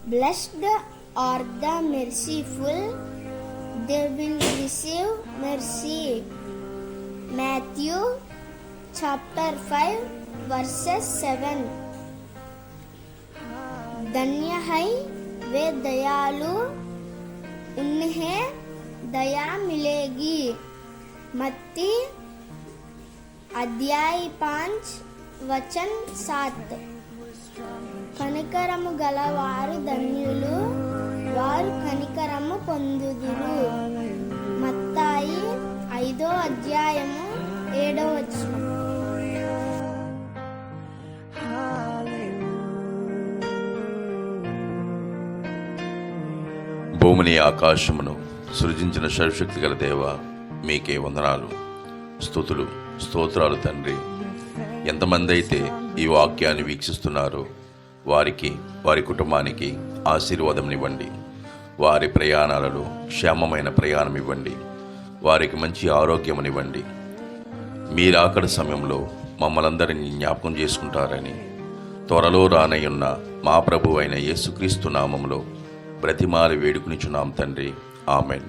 Blessed are the merciful, they will receive mercy. Matthew chapter 5 verses 7. धन्य है वे दयालु, उन्हें दया मिलेगी। मत्ती अध्याय 5 वचन 7। కనికరము గలవారు ధన్యులు, వారు కనికరము పొందుదురు. మత్తాయి 5వ అధ్యాయము 7వ వచనం. భూమిని ఆకాశమును సృజించిన సర్వశక్తి గల దేవ, మీకే వందనాలు, స్తుతులు, స్తోత్రాలు తండ్రి. ఎంతమంది అయితే ఈ వాక్యాన్ని వీక్షిస్తున్నారో వారికి, వారి కుటుంబానికి ఆశీర్వాదం ఇవ్వండి. వారి ప్రయాణాలలో క్షేమమైన ప్రయాణం ఇవ్వండి. వారికి మంచి ఆరోగ్యమునివ్వండి. మీరు ఆకలి సమయంలో మమ్మల్ందరినీ జ్ఞాపకం చేసుకుంటారని త్వరలో రానయ్యున్న మా ప్రభు అయిన యేసుక్రీస్తు నామములో బ్రతిమాలి వేడుకునిచున్నాం తండ్రి. ఆమెన్.